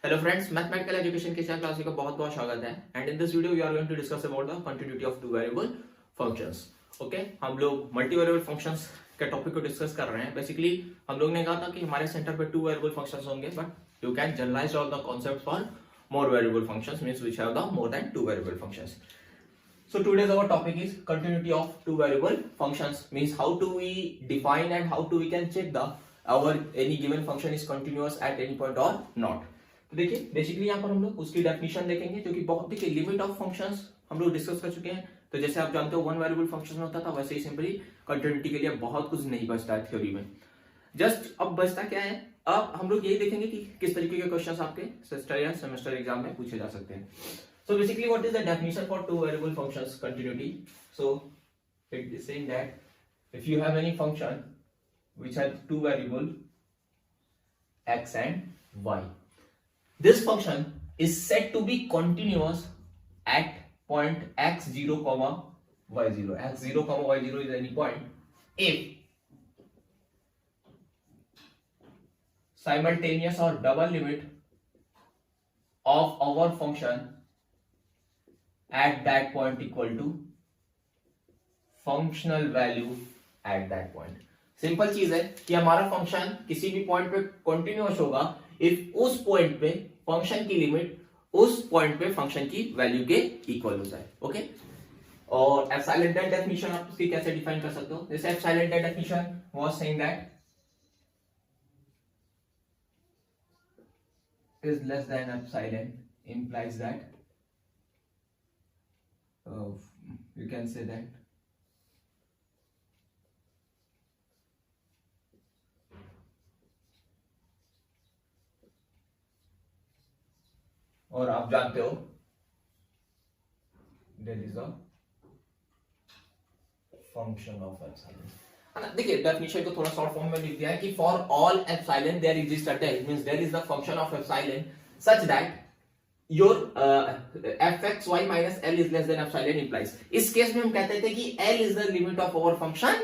Hello friends, mathematical education के इस class का बहुत बहुत स्वागत है and in this video we are going to discuss about the continuity of two variable functions. Okay, हम लोग मल्टी वेरिएबल फंक्शंस के टॉपिक को डिस्कस कर रहे हैं। बेसिकली हम लोग ने कहा था कि हमारे सेंटर पे टू वेरिएबल फंक्शंस होंगे, but you can generalise all the concept for more variable functions means which have the more than two variable functions. So today's our topic is continuity of two variable functions, means how do we define and how do we can check the our any given function is continuous at any point or not. तो देखिए basically यहाँ पर हम लोग उसकी definition देखेंगे जो कि बहुत देखिए लिमिट ऑफ फंक्शंस हम लोग डिस्कस कर चुके हैं. तो जैसे आप जानते हो वन वेरिएबल फंक्शन होता था, वैसे ही सिंपली कंटिन्यूटी के लिए बहुत कुछ नहीं बचता है थ्योरी में. जस्ट अब बचता क्या है, अब हम लोग यही देखेंगे कि किस तरीके के क्वेश्चंस आपके सेमेस्टर या सेमेस्टर एग्जाम में पूछे जा सकते हैं. So basically what is the definition for two variable functions continuity? So it is saying that if you have any function which has two variable x and y, this function is said to be continuous at point x0 comma y0. x0 comma y0 is any point if simultaneous or double limit of our function at that point equal to functional value at that point. Simple चीज है कि हमारा function किसी भी point पे continuous होगा if उस point पे फंक्शन की लिमिट उस पॉइंट पे फंक्शन की वैल्यू के इक्वल हो जाए. ओके, और एप्सिलॉन दैट डेफिनेशन आप इसकी कैसे डिफाइन कर सकते हो? जैसे epsilon that definition was saying that is less than epsilon implies that you can say that और आप जानते हो that is a function of epsilon. देखिए डेफिनेशन को थोड़ा शॉर्ट फॉर्म में लिख दिया है कि for all epsilon there exist a delta, means there is the function of epsilon such that your fxy minus l is less than epsilon implies. इस केस में हम कहते थे कि l is the limit of our function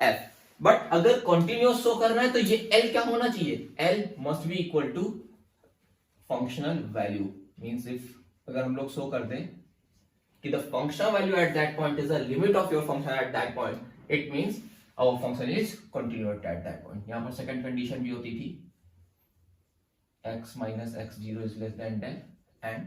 f, but अगर continuous show करना है तो ये l क्या होना चाहिए? l must be equal to functional value. Means if अगर हम लोग शो कर दें कि the functional value at that point is the limit of your function at that point, it means our function is continuous at that point. यहां पर second condition भी होती थी x minus x0 is less than 10 and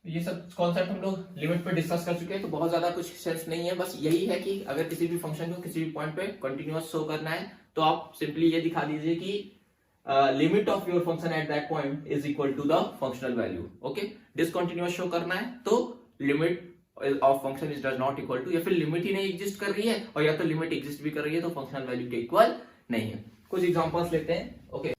ये सब concept हम लोग limit पे डिस्कस कर चुके हैं, तो बहुत ज्यादा कुछ सेंस नहीं है. बस यही है कि अगर किसी भी फंक्शन को किसी भी पॉइंट पे कंटिन्यूअस शो करना है तो आप सिंपली ये दिखा दीजिए कि limit of your function at that point is equal to the functional value. Okay, discontinuous show करना है तो limit of function is does not equal to, या फिर लिमिट ही नहीं एग्जिस्ट कर रही है और या तो लिमिट एग्जिस्ट भी कर रही है तो फंक्शनल वैल्यू के इक्वल नहीं है. कुछ एग्जांपल्स लेते हैं. ओके,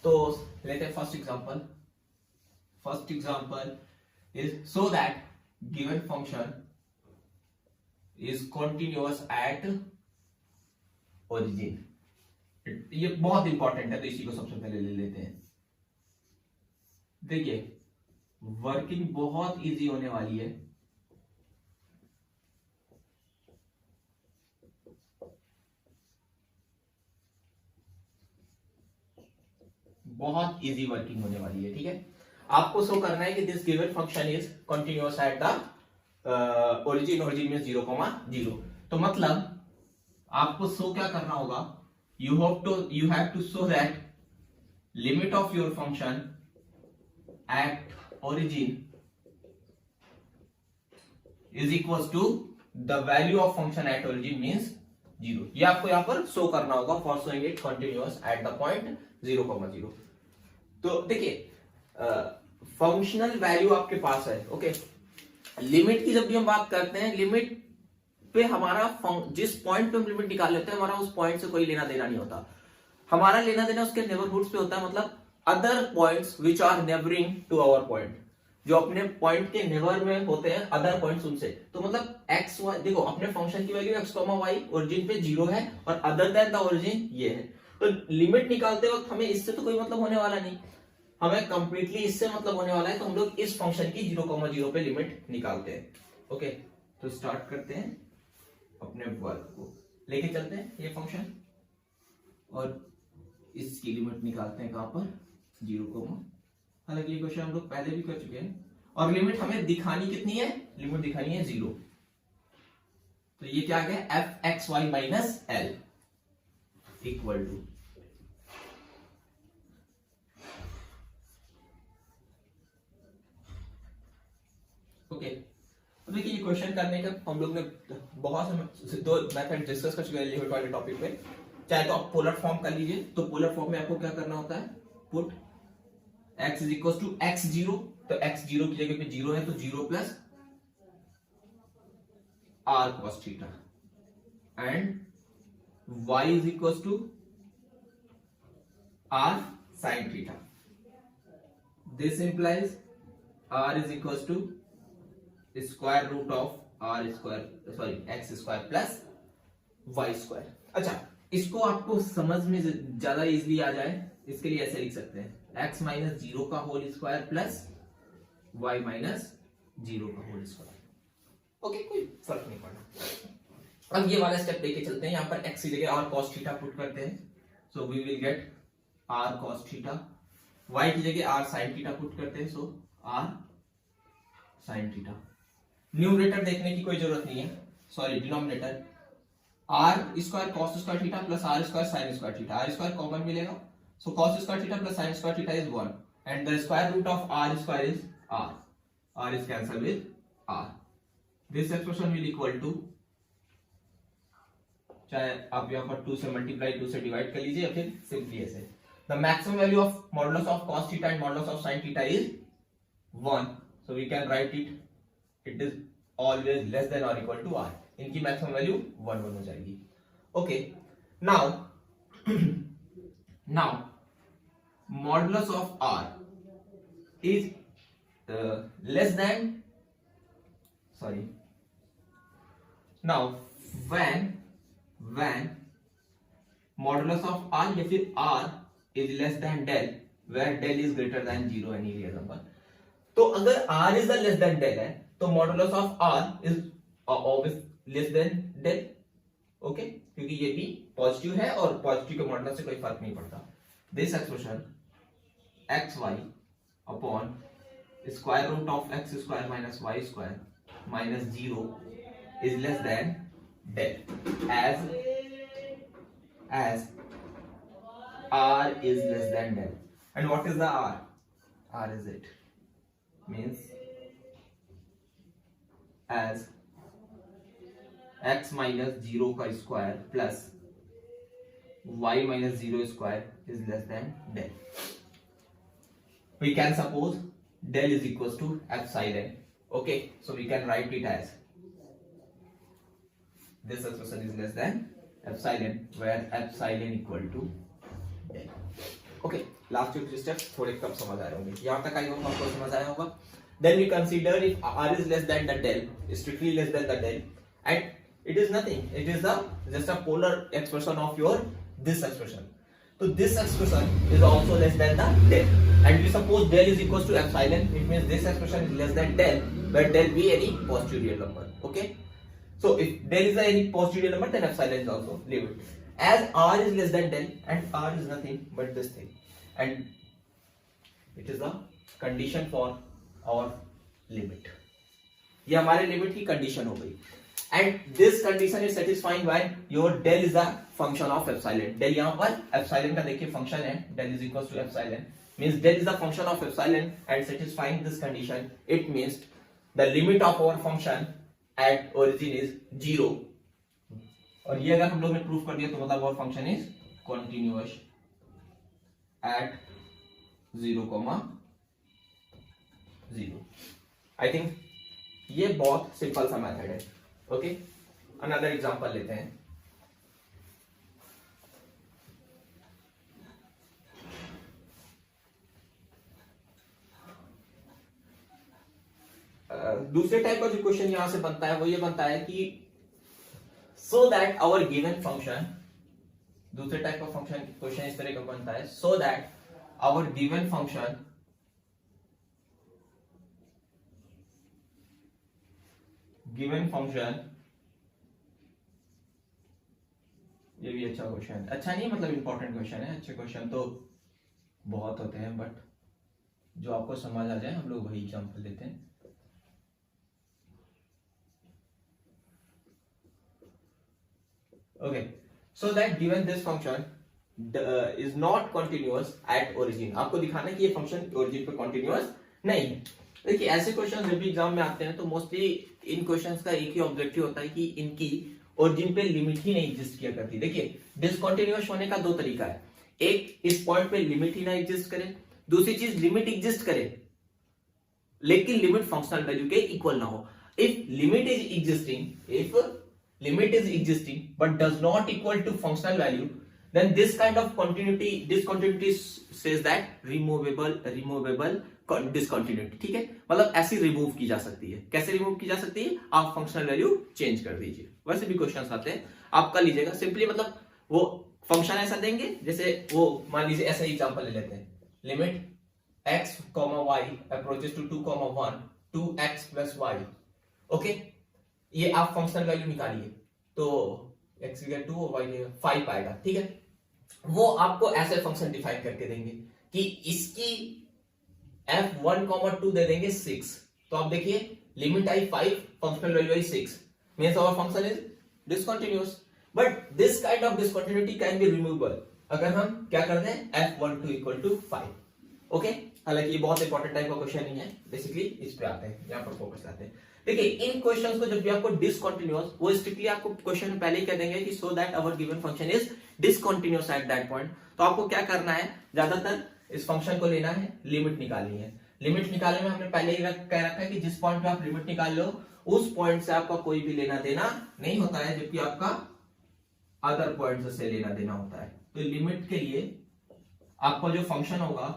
तो लेते हैं first example. First example is so that given function is continuous at origin. ये बहुत इंपॉर्टेंट है तो इसी को सबसे पहले ले लेते हैं. देखिए वर्किंग बहुत इजी होने वाली है. बहुत इजी वर्किंग होने वाली है. ठीक है, आपको शो करना है कि this given function is continuous at the origin. Origin means 0,0. तो मतलब आपको शो क्या करना होगा? you have to show that limit of your function at origin is equals to the value of function at origin means 0. ये आपको यहाँ पर शो करना होगा for showing it continuous at the point 0,0. तो देखिए फंक्शनल वैल्यू आपके पास है. ओके, लिमिट की जब भी हम बात करते हैं, लिमिट पे हमारा जिस पॉइंट पे हम लिमिट निकाल लेते हैं हमारा उस पॉइंट से कोई लेना देना नहीं होता. हमारा लेना देना उसके नेबरहुड्स पे होता है, मतलब other points which are neighbouring to our point, जो अपने पॉइंट के नेबर में होते हैं अदर पॉइंट्स उनसे. तो मतलब एक्स वाई, देखो अपने फंक्शन की value x comma y origin पे 0 है और अदर देन द ओरिजिन ये है. तो लिमिट निकालते वक्त हमें इससे तो कोई मतलब होने वाला नहीं, हमें कंप्लीटली इससे मतलब होने वाला है. तो हम लोग इस फंक्शन की 0,0 पे लिमिट निकालते हैं. ओके, तो स्टार्ट करते हैं अपने वर्क को, लेके चलते हैं ये फंक्शन और इसकी लिमिट निकालते हैं कहां पर, 0, हालांकि ये क्वेश्चन हम लोग पहले भी कर चुके हैं और लिमिट हमें दिखानी कितनी है, लिमिट दिखानी है 0। तो ये क्या आ गया, F x y minus L equal to, okay. तो देखिए ये क्वेश्चन करने का हम लोग ने बहुत से दो मेथड डिस्कस कर चुके हैं लिमिट वाले टॉपिक पे। चाहे तो आप पोलर फॉर्म कर लीजिए, तो पोलर फॉर्म में आपको क्या करना होता है, put x is equal to x0, तो x0 की जगह पे 0 है तो 0 plus r cos theta and y is equal to r sin theta. This implies r is equal to square root of r square, sorry x square plus y square. अच्छा, इसको आपको समझ में ज्यादा इजीली आ जाए इसके लिए ऐसे लिख सकते हैं, x माइनस 0 का whole square plus y minus 0 का होल स्क्वायर। ओके, कोई फर्क नहीं पड़ना। अब ये वाला स्टेप लेके चलते हैं, यहाँ पर x की जगह r cos थीटा पुट करते हैं, so we will get r cos theta, y की जगह r sin थीटा पुट करते हैं, so r sin theta. Numerator देखने की कोई जरूरत नहीं है, sorry denominator, r square cos square theta plus r square sin square theta, r square common मिलेगा, so cos square theta plus sin square theta is 1 and the square root of r square is r is cancelled with r। this expression will equal to, चाहे आप यहाँ पर 2 से multiply 2 से divide कर लीजिए या फिर सिंपली ऐसे, the maximum value of modulus of cos theta and modulus of sin theta is 1, so we can write it is always less than or equal to r, इनकी maximum value 1 हो जाएगी। okay, now modulus of r is less than, sorry, now when modulus of r या फिर r is less than del, where del is greater than 0 any real number, तो अगर r is the less than del है तो modulus of r is always less than del, okay, क्योंकि ये भी positive है और पॉजिटिव के मॉडुलस से कोई फर्क नहीं पड़ता। This expression xy upon square root of x square minus y square minus 0 is less than del as r is less than del, and what is the r is it means as x minus 0 का square plus y minus 0 square is less than del। We can suppose del is equals to epsilon, okay, so we can write it as this expression is less than epsilon, where epsilon equal to del। okay, last two steps थोड़े कम समझ आए होंगे, यहाँ तक आई होगा आपको समझ आया होगा। Then we consider if r is less than the del, strictly less than the del, and it is nothing, it is the just a polar expression of your this expression, so this expression is also less than the del, and we suppose del is equals to epsilon, it means this expression is less than del, where del be any positive real number, okay, so if del is any positive real number then epsilon is also limit, as r is less than del and r is nothing but this thing, and it is the condition for our limit, ये हमारे limit की condition हो गई, and this condition is satisfying when your del is a function of epsilon। del यहाँ पर epsilon का देखिए function है, del is equals to epsilon means del is a function of epsilon and satisfying this condition it means the limit of our function at origin is 0, और ये अगर हम लोग ने प्रूफ कर दिया तो मतलब our function is continuous at 0, 0। I think ये बहुत सिंपल सा मेथड है, ओके। अनदर एग्जांपल लेते हैं, दूसरे टाइप का जो क्वेश्चन यहां से बनता है वो ये बनता है कि so that our given function, दूसरे टाइप का फंक्शन क्वेश्चन इस तरह का बनता है, so that our given function given function, ये भी अच्छा क्वेश्चन, अच्छा नहीं मतलब इंपॉर्टेंट क्वेश्चन है, अच्छे क्वेश्चन तो बहुत होते हैं बट जो आपको समझ आ जाए हम लोग वही एग्जांपल देते हैं। Okay, so that given this function is not continuous at origin, आपको दिखाना है कि ये फंक्शन ओरिजिन पे कंटिन्यूअस नहीं है। देखिए ऐसे क्वेश्चन जब भी एग्जाम में आते हैं तो मोस्टली इन क्वेश्चंस का एक ही ऑब्जेक्टिव होता है कि इनकी ओरिजिन पे लिमिट ही नहीं एग्जिस्ट किया करती। देखिए डिसकंटिन्यूअस होने का दो तरीका है, एक इस पॉइंट पे लिमिट ही ना एग्जिस्ट करे, दूसरी चीज लिमिट एग्जिस्ट करे लेकिन लिमिट फंक्शनल वैल्यू के इक्वल ना हो। If limit is existing but does not equal to functional value, then this kind of discontinuity says that removable discontinuity, ठीक है, मतलब ऐसी रिमूव की जा सकती है। कैसे रिमूव की जा सकती है, आप फंक्शनल वैल्यू चेंज कर दीजिए। वैसे भी क्वेश्चंस आते हैं, आप कर लीजिएगा सिंपली, मतलब वो फंक्शन ऐसा देंगे जैसे वो मान लीजिए ऐसा एग्जांपल ले लेते हैं, limit x, y approaches to 2, 1 2x plus y, okay, ये आप फंक्शनल वैल्यू निकालिए तो x की 2 और y की 5 आएगा, ठीक है। वो आपको ऐसे फंक्शन डिफाइन करके देंगे कि इसकी f1, 2 दे देंगे 6, तो आप देखिए लिमिट आई 5, फंक्शनल वैल्यू आई 6, means our function is discontinuous. But this kind of discontinuity can be removable अगर हम क्या करते हैं f12 इक्वल टू 5, ओके। हालांकि ये बहुत इंपॉर्टेंट टाइप का क्वेश्चन नहीं है, बेसिकली इस पे आते हैं, यहाँ पर फोकस करते हैं। देखिए इन क्वेश्चंस को जब भी आपको डिसकंटिन्यूअस, वो स्ट्रिक्टली आपको क्वेश्चन में पहले ही कह देंगे कि so that our given function is discontinuous at that point, तो आपको क्या करना है, ज्यादातर इस फंक्शन को लेना है, लिमिट निकालनी है। लिमिट निकालने में हमने पहले ही कह रखा है कि जिस पॉइंट पे आप लिमिट निकाल लो उस पॉइंट से आपका कोई भी लेना देना नहीं होता है, जबकि आपका अदर पॉइंट से लेना देना होता है। तो लिमिट के लिए आपका जो फंक्शन होगा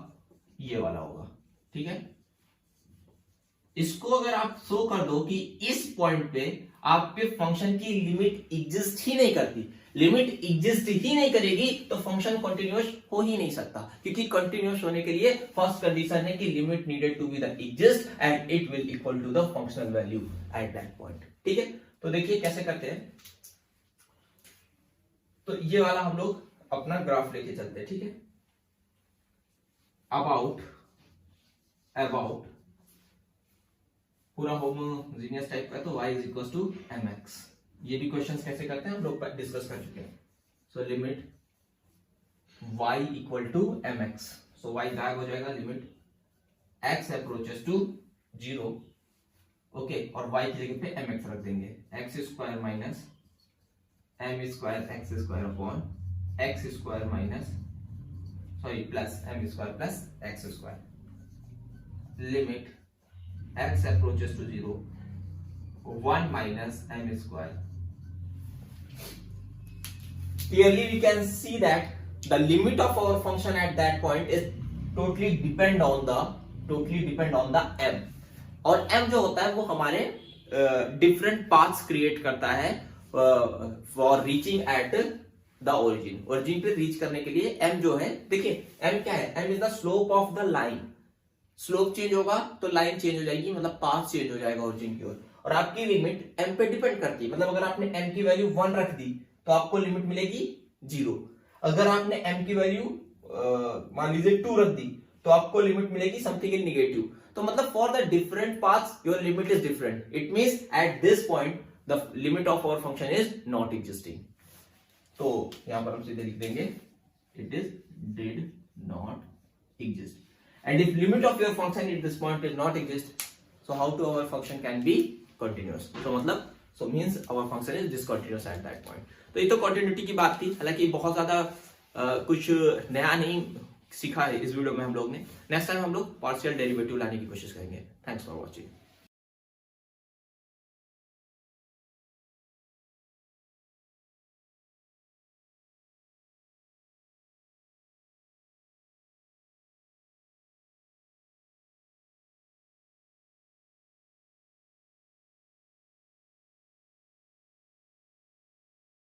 ये वाला होगा, ठीक है। इसको अगर आप शो कर दो कि इस पॉइंट पे आपके फंक्शन की लिमिट एग्जिस्ट ही नहीं करती, लिमिट एग्जिस्ट ही नहीं करेगी तो फंक्शन कंटिन्यूअस हो ही नहीं सकता, क्योंकि कंटिन्यूअस होने के लिए फर्स्ट कंडीशन है कि limit needed to be the exist and it will equal to the functional value at that point, ठीक है। तो देखिए कैसे करते हैं, तो ये वाला हम लोग अपना ग्राफ लेके चलते हैं, ठीक है। अबाउट पूरा होमोजीनियस टाइप का, तो y is equal to mx। ये भी क्वेश्चंस कैसे करते हैं हम लोग डिस्कस कर चुके हैं। So limit y equal to mx, so y गायब हो जाएगा, limit x approaches to 0, okay, और y की जगह पे mx रख देंगे, x square minus m square x square upon x square minus sorry plus m square plus x square, limit x approaches to 0, 1 minus m square. Clearly we can see that the limit of our function at that point is totally depend on the m, और m जो होता है वो हमारे different paths create करता है for reaching at the origin पे reach करने के लिए m जो है, देखिए m क्या है, m is the slope of the line, slope change होगा तो लाइन चेंज हो जाएगी, मतलब पाथ चेंज हो जाएगा ओरिजिन की ओर, और आपकी लिमिट m पे डिपेंड करती है, मतलब अगर आपने m की वैल्यू 1 रख दी तो आपको लिमिट मिलेगी 0, अगर आपने m की वैल्यू मान लीजिए 2 रख दी तो आपको लिमिट मिलेगी समथिंग इन नेगेटिव। तो मतलब for the different paths your limit is different, it means at this point the limit of our function is not existing. तो यहां पर हम सीधे लिख देंगे it is did not exist, and if limit of your function at this point will not exist, so how to our function can be continuous, so मतलब so means our function is discontinuous at that point। तो ये तो continuity की बात थी, हालांकि बहुत ज्यादा कुछ नया नहीं सीखा है इस वीडियो में हम लोग ने। नेक्स्ट टाइम हम लोग पार्शियल डेरिवेटिव लाने की कोशिश करेंगे। Thanks for watching.